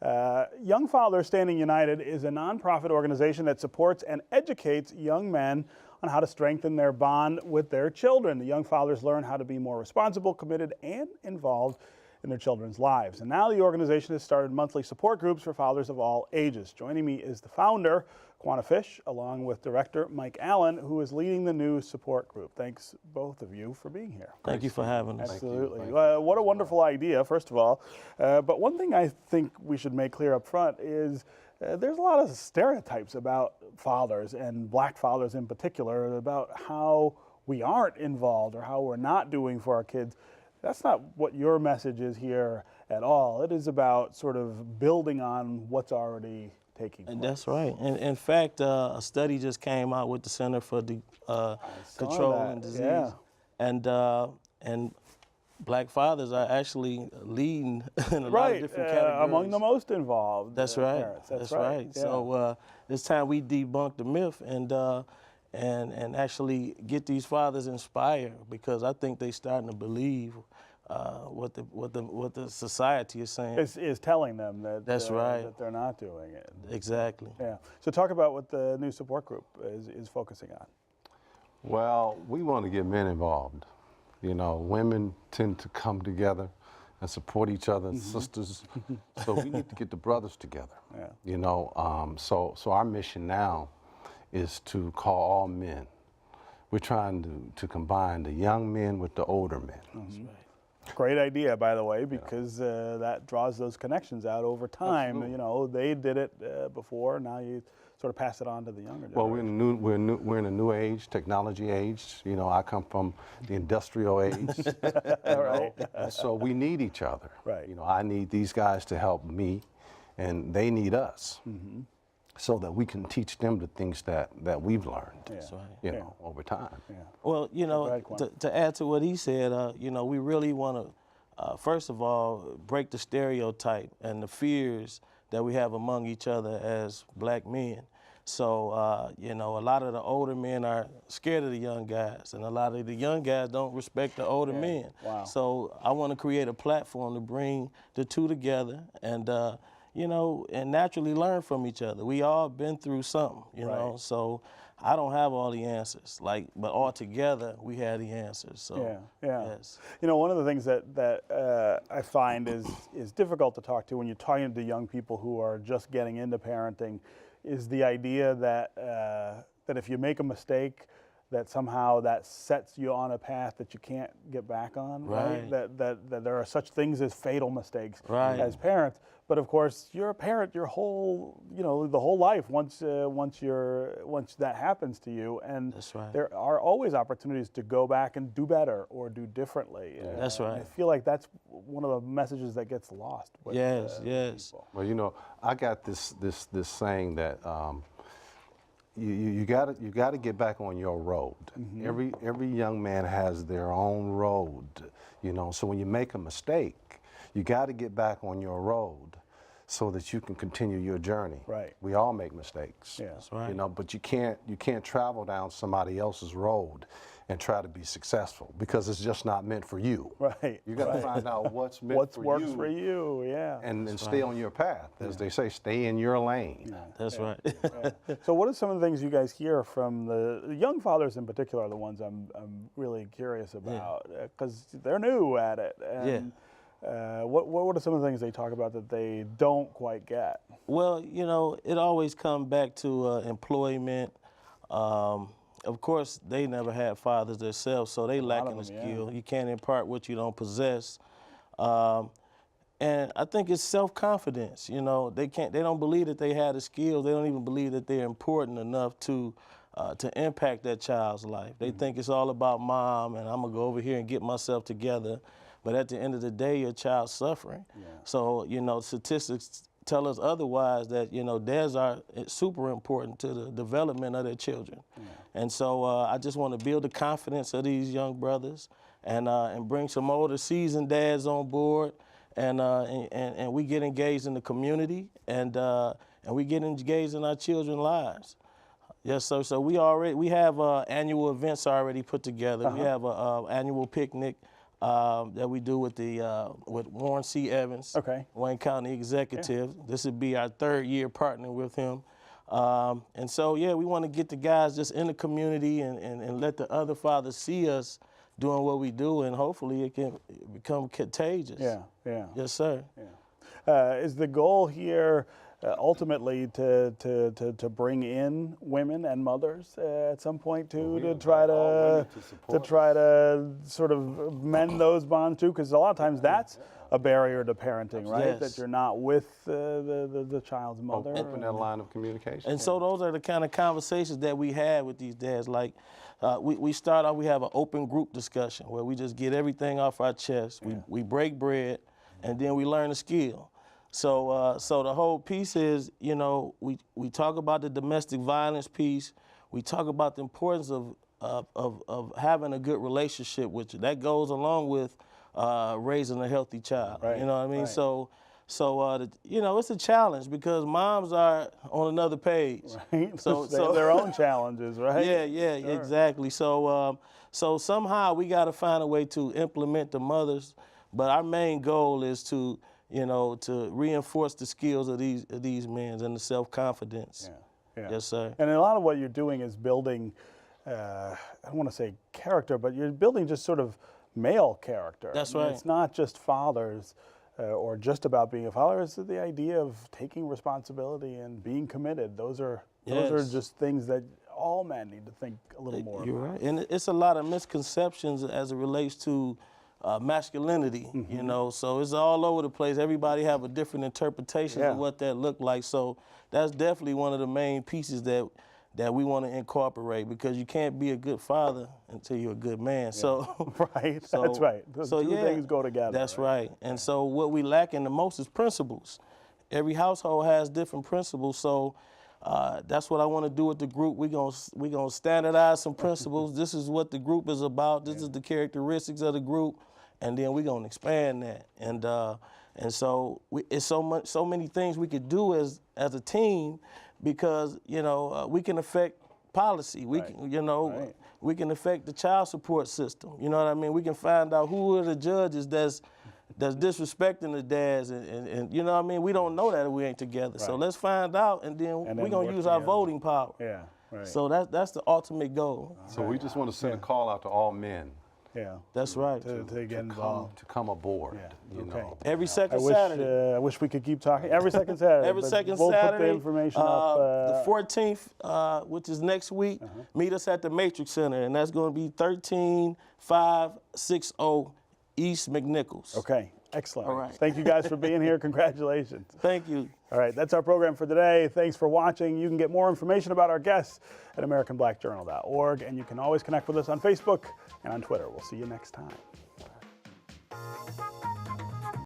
Young Fathers Standing United is a nonprofit organization that supports and educates young men on how to strengthen their bond with their children. The young fathers learn how to be more responsible, committed, and involved in their children's lives. And now the organization has started monthly support groups for fathers of all ages. Joining me is the founder, Quanah Fish, along with director Mike Allen, who is leading the new support group. Thanks, both of you, for being here. Thank you for having us. Absolutely. What a wonderful idea, first of all. But one thing I think we should make clear up front is there's a lot of stereotypes about fathers, and black fathers in particular, about how we aren't involved or how we're not doing for our kids. That's not what your message is here at all. It is about sort of building on what's already taking place. And that's right. And in fact, a study just came out with the Center for Controlling Disease. Yeah. And black fathers are actually leading in a lot of different categories. Among the most involved. That's right. Parents. That's right. Yeah. So it's time we debunk the myth and actually get these fathers inspired, because I think they're starting to believe what the society is saying. Is telling them that that's right, that they're not doing it. Exactly. Yeah. So talk about what the new support group is focusing on. Well, we want to get men involved. You know, women tend to come together and support each other, sisters. So we need to get the brothers together. Yeah. You know, so our mission now is to call all men. We're trying to combine the young men with the older men. That's right. Great idea, by the way, because that draws those connections out over time. Absolutely. You know, they did it before. Now you sort of pass it on to the younger generation. Well, we're in a new age, technology age. You know, I come from the industrial age. Right. So we need each other. Right. You know, I need these guys to help me, and they need us. So that we can teach them the things that we've learned, That's right. you know, over time. Yeah. Well, you know, Go ahead, Quanah. to add to what he said, you know, we really want to, first of all, break the stereotype and the fears that we have among each other as black men. So, you know, a lot of the older men are scared of the young guys, and a lot of the young guys don't respect the older men. Wow. So I want to create a platform to bring the two together and, you know, and naturally learn from each other. We all been through something, you know, so I don't have all the answers, but all together we have the answers. So, yes. You know, one of the things that I find is difficult to talk to when you're talking to young people who are just getting into parenting is the idea that that if you make a mistake, that somehow that sets you on a path that you can't get back on, right? That there are such things as fatal mistakes as parents. But of course, you're a parent your whole, you know, the whole life once that happens to you, and That's right. there are always opportunities to go back and do better or do differently. That's right. I feel like that's one of the messages that gets lost. With, yes. people. Well, you know, I got this saying that you gotta get back on your road. Every young man has their own road, you know. So when you make a mistake, you got to get back on your road so that you can continue your journey. Right. We all make mistakes. Yeah. That's right. You know, but you can't travel down somebody else's road and try to be successful, because it's just not meant for you. Right. You got to find out what's meant What for works you. for you, yeah. And stay on your path, as they say, stay in your lane. That's right. So what are some of the things you guys hear from the young fathers in particular, are the ones I'm really curious about, because they're new at it. And, what are some of the things they talk about that they don't quite get? Well, you know, it always comes back to employment. Of course, they never had fathers themselves, so they lacking the skill. You can't impart what you don't possess. And I think it's self-confidence. You know, they don't believe that they had the skills. They don't even believe that they're important enough to impact that child's life. They think it's all about mom, and I'm gonna go over here and get myself together. But at the end of the day, your child's suffering. So, you know, statistics tell us otherwise, that, you know, dads are super important to the development of their children. And so I just want to build the confidence of these young brothers and bring some older seasoned dads on board, and we get engaged in the community, and we get engaged in our children's lives. Yes, sir. So we have annual events already put together. We have an annual picnic that we do with with Warren C. Evans, Okay. Wayne County Executive. This would be our 3rd year partnering with him. And so, yeah, we want to get the guys just in the community and let the other fathers see us doing what we do, and hopefully it can become contagious. Yeah, yeah. Yes, sir. Yeah. Is the goal here ultimately to bring in women and mothers at some point too, to try to sort of mend those bonds too? Because a lot of times that's a barrier to parenting, right? Yes. That you're not with the child's mother. Open that line of communication. And so those are the kind of conversations that we have with these dads. Like we start off, we have an open group discussion where we just get everything off our chest. We break bread, and then we learn a skill. So the whole piece is, you know, we talk about the domestic violence piece. We talk about the importance of having a good relationship with you. That goes along with raising a healthy child. Right, You know what I mean? right. So you know, it's a challenge because moms are on another page. Right? So They have their own challenges, right? Yeah, Sure. exactly. So somehow we got to find a way to implement the mothers, but our main goal is to, you know, to reinforce the skills of these men and the self-confidence. Yeah. Yes, sir. And a lot of what you're doing is building, I don't want to say character, but you're building just sort of male character. That's I mean, right. It's not just fathers or just about being a father. It's the idea of taking responsibility and being committed. Those are Yes. just things that all men need to think a little more You're about. right. And it's a lot of misconceptions as it relates to masculinity, you know, so it's all over the place. Everybody have a different interpretation Yeah. of what that looked like. So that's definitely one of the main pieces that we want to incorporate, because you can't be a good father until you're a good man. So Right, So- that's right. Those so two yeah, things go together. That's right. And so what we lack in the most is principles. Every household has different principles. So that's what I want to do with the group. We're gonna standardize some principles. This is what the group is about. This is the characteristics of the group, and then we're gonna expand that. And so it's so many things we could do as a team, because you know we can affect policy. We Right. can, you know, Right. we can affect the child support system. You know what I mean? We can find out who are the judges that's disrespecting the dads, and you know what I mean? We don't know that if we ain't together. So Right. let's find out, and then And we're then gonna work use our together. voting power. Yeah, right. So that's the ultimate goal. So we just want to send a call out to all men yeah. That's right. To get to involved. come aboard. Yeah, You okay. know. Every I second wish, Saturday. I wish we could keep talking every second Saturday. Every but second we'll Saturday. put the information up. The 14th, which is next week, meet us at the Matrix Center, and that's going to be 13560 East McNichols. Okay, excellent. All right. Thank you guys for being here. Congratulations. Thank you. All right, that's our program for today. Thanks for watching. You can get more information about our guests at AmericanBlackJournal.org, and you can always connect with us on Facebook and on Twitter. We'll see you next time.